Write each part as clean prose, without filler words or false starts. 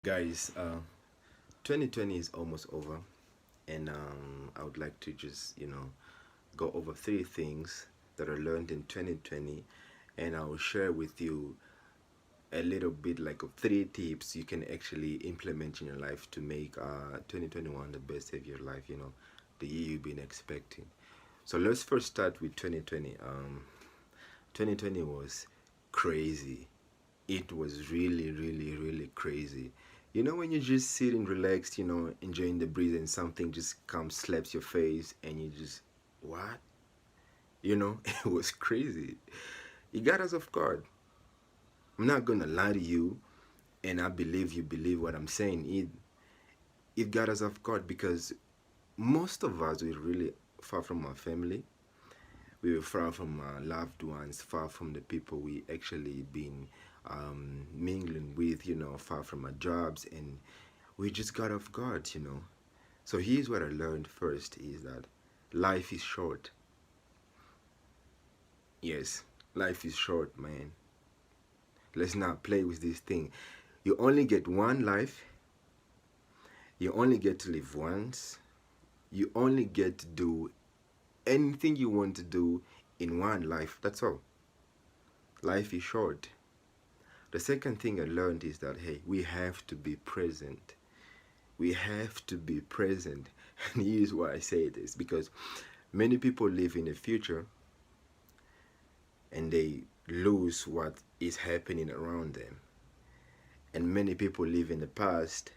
Guys, 2020 is almost over, and I would like to just, go over three things that I learned in 2020, and I will share with you a little bit like of three tips you can actually implement in your life to make 2021 the best of your life, the year you've been expecting. So let's first start with 2020. 2020 was crazy. It was really, really, really crazy. When you're just sitting relaxed, enjoying the breeze, and something just comes, slaps your face, and you just, what? It was crazy. It got us off guard. I'm not gonna lie to you, and I believe you believe what I'm saying. It got us off guard because most of us were really far from our family. We were far from our loved ones, far from the people we actually been mingling with, far from our jobs, and we just got off guard. So here's what I learned first is that life is short. Yes, life is short, man. Let's not play with this thing. You only get one life. You only get to live once. You only get to do anything you want to do in one life. That's all. Life is short. The second thing I learned is that, hey, we have to be present. We have to be present. And here's why I say this, because many people live in the future and they lose what is happening around them. And many people live in the past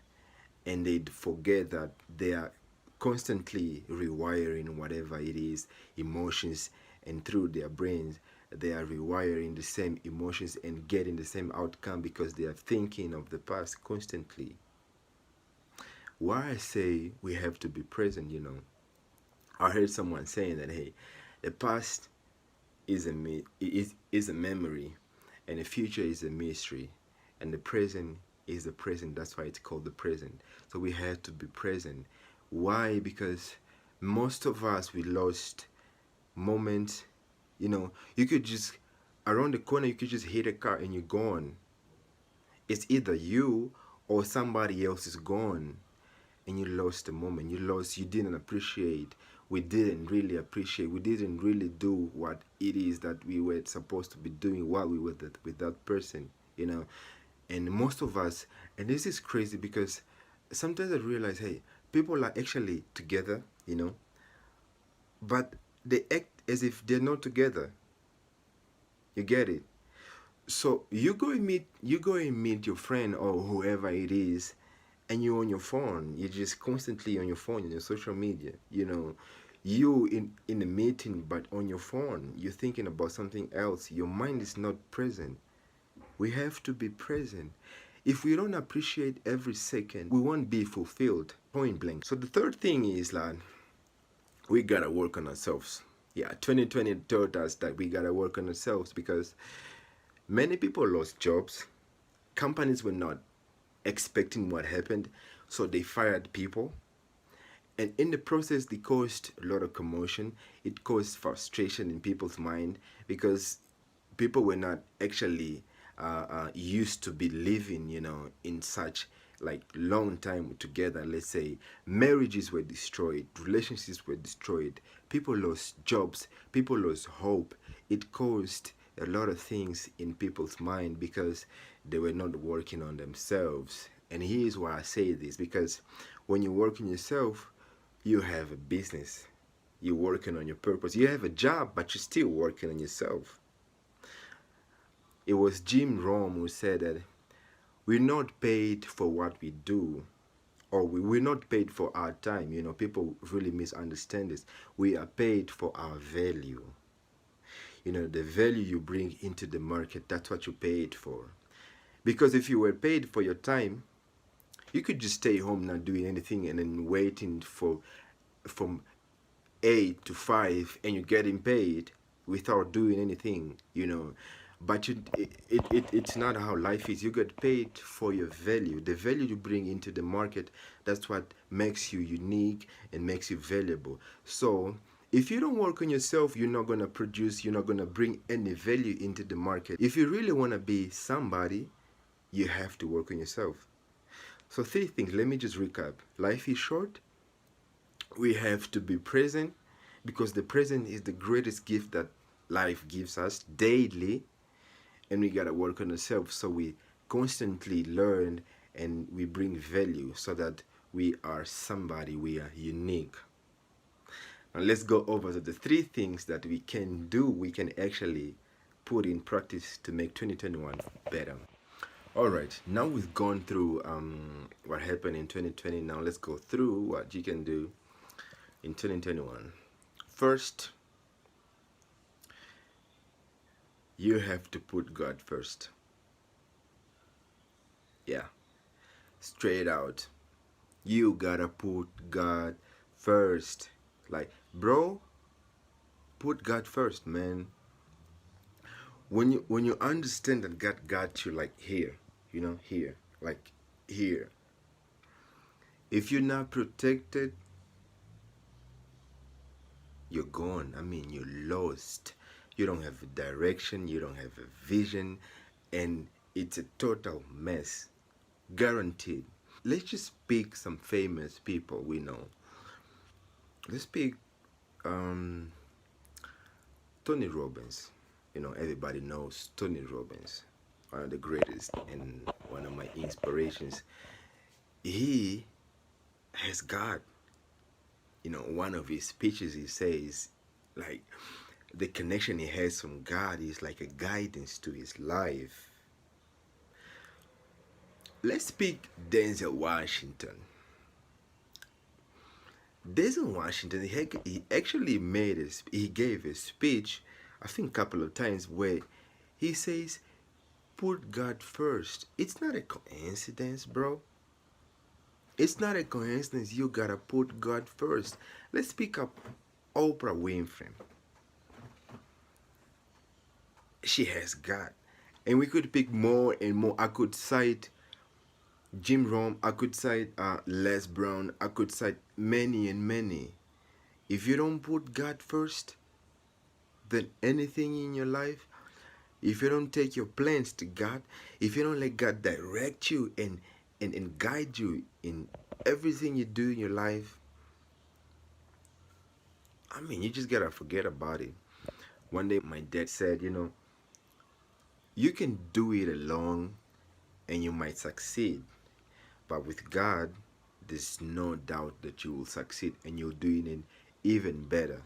and they forget that they are constantly rewiring whatever it is, emotions, and through their brains, they are rewiring the same emotions and getting the same outcome because they are thinking of the past constantly. Why I say we have to be present, I heard someone saying that, hey, the past is a memory, and the future is a mystery, and the present is the present. That's why it's called the present. So we have to be present. Why? Because most of us, we lost moments. You could just around the corner, you could just hit a car and you're gone. It's either you or somebody else is gone, and you lost the moment. You didn't appreciate. We didn't really appreciate. We didn't really do what it is that we were supposed to be doing while we were with that person. And most of us, and this is crazy because sometimes I realize, hey, people are actually together, but they act as if they're not together. You get it? So you go and meet your friend or whoever it is, and you're on your phone. You're just constantly on your phone, on your social media. You in a meeting, but on your phone, you're thinking about something else. Your mind is not present. We have to be present. If we don't appreciate every second, we won't be fulfilled. Point blank. So the third thing is that we gotta work on ourselves. Yeah, 2020 taught us that we gotta work on ourselves because many people lost jobs. Companies were not expecting what happened, so they fired people. And in the process, they caused a lot of commotion. It caused frustration in people's mind because people were not actually used to be living, in such like long time together. Let's say marriages were destroyed, relationships were destroyed, people lost jobs, people lost hope. It caused a lot of things in people's mind because they were not working on themselves. And here's why I say this, because when you work on yourself, you have a business, you're working on your purpose, you have a job, but you're still working on yourself. It was Jim Rome who said that we're not paid for what we do, or we're not paid for our time. People really misunderstand this. We are paid for our value. The value you bring into the market, that's what you're paid for. Because if you were paid for your time, you could just stay home not doing anything and then waiting for from 8 to 5, and you're getting paid without doing anything. But it's not how life is. You get paid for your value, the value you bring into the market. That's what makes you unique and makes you valuable. So if you don't work on yourself, you're not going to produce, you're not going to bring any value into the market. If you really want to be somebody, you have to work on yourself. So three things. Let me just recap. Life is short. We have to be present because the present is the greatest gift that life gives us daily, and we gotta work on ourselves so we constantly learn and we bring value so that we are somebody, we are unique. Now let's go over the three things that we can do, we can actually put in practice to make 2021 better. All right, now we've gone through what happened in 2020. Now let's go through what you can do in 2021. First, you have to put God first. Yeah, straight out. You gotta put God first. Like, bro, put God first, man. When you understand that God got you like here, here, like here. If you're not protected, you're gone. I mean, you're lost. You don't have a direction, you don't have a vision, and it's a total mess. Guaranteed. Let's just pick some famous people we know. Let's pick um, Tony Robbins. Everybody knows Tony Robbins, one of the greatest and one of my inspirations. He has God. One of his speeches he says, like, the connection he has from God is like a guidance to his life. Let's pick Denzel Washington. Denzel Washington, he actually he gave a speech, I think a couple of times, where he says, put God first. It's not a coincidence, bro. It's not a coincidence. You gotta put God first. Let's pick up Oprah Winfrey. She has God. And we could pick more and more. I could cite Jim Rome. I could cite Les Brown. I could cite many and many. If you don't put God first, then anything in your life, if you don't take your plans to God, if you don't let God direct you and guide you in everything you do in your life, I mean, you just gotta forget about it. One day my dad said, you can do it alone and you might succeed, but with God, there's no doubt that you will succeed and you'll do it even better.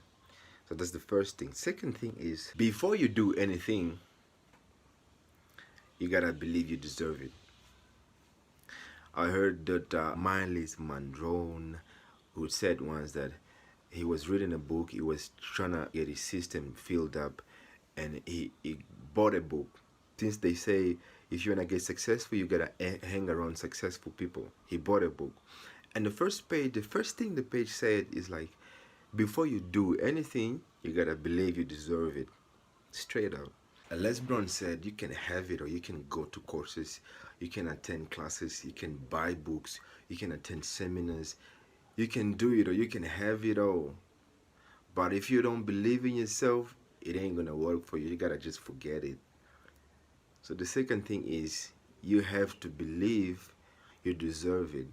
So that's the first thing. Second thing is, before you do anything, you gotta believe you deserve it. I heard that Miles Monroe, who said once that he was reading a book, he was trying to get his system filled up, and he bought a book. Since they say if you want to get successful, you gotta hang around successful people. He bought a book, and the first thing the page said is like, before you do anything, you gotta believe you deserve it. Straight out. Les Brown said you can have it, or you can go to courses, you can attend classes, you can buy books, you can attend seminars, you can do it, or you can have it all. But if you don't believe in yourself, it ain't gonna work for you. You gotta just forget it. So the second thing is, you have to believe you deserve it.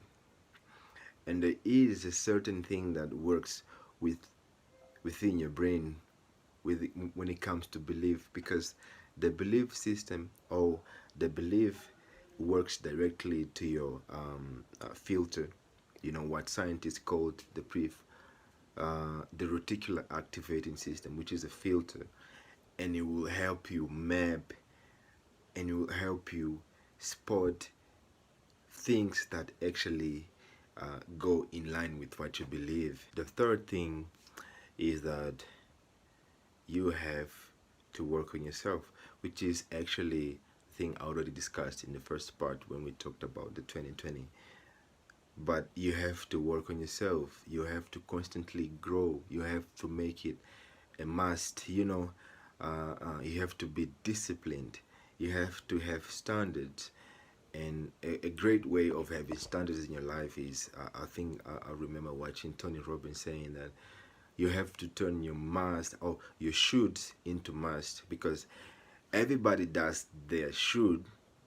And there is a certain thing that works within your brain when it comes to belief, because the belief system, or the belief, works directly to your filter. What scientists called the reticular activating system, which is a filter, and it will help you map, and it will help you spot things that actually go in line with what you believe. The third thing is that you have to work on yourself, which is actually a thing I already discussed in the first part when we talked about the 2020. But you have to work on yourself. You have to constantly grow. You have to make it a must. You have to be disciplined. You have to have standards. And a great way of having standards in your life is, I think I remember watching Tony Robbins saying that you have to turn your must, or your should, into must, because everybody does their should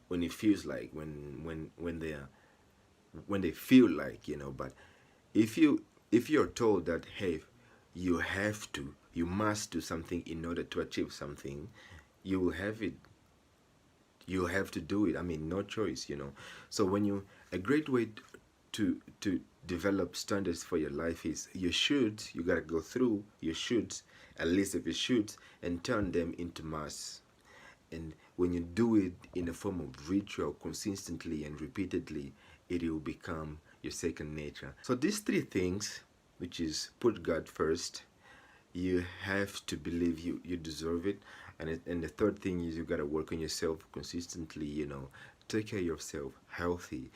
when it feels like, when when they feel like, but if you're told that, hey, you must do something in order to achieve something, you will have it. You have to do it. I mean, no choice. So when you a great way to develop standards for your life is you gotta go through your shoulds, a list of your shoulds, and turn them into mass. And when you do it in a form of ritual consistently and repeatedly, it will become your second nature. So these three things, which is put God first, you have to believe you deserve it, and the third thing is you got to work on yourself consistently. Take care of yourself, healthy.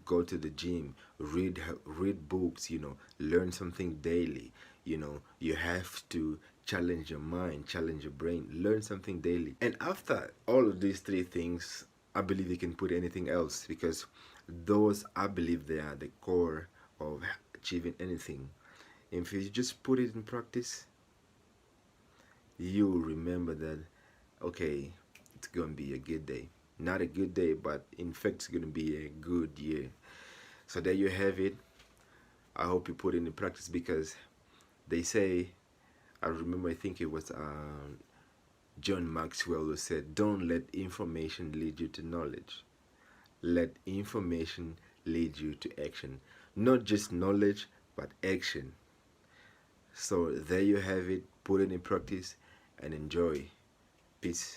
Go to the gym, read books. Learn something daily. You have to challenge your mind, challenge your brain, learn something daily. And after all of these three things, I believe you can put anything else, because those, I believe, they are the core of achieving anything. If you just put it in practice, you will remember that, okay, it's going to be a good day. Not a good day, but in fact, it's going to be a good year. So there you have it. I hope you put it in practice, because they say, I remember, I think it was John Maxwell who said, don't let information lead you to knowledge. Let information lead you to action. Not just knowledge, but action. So there you have it. Put it in practice and enjoy. Peace.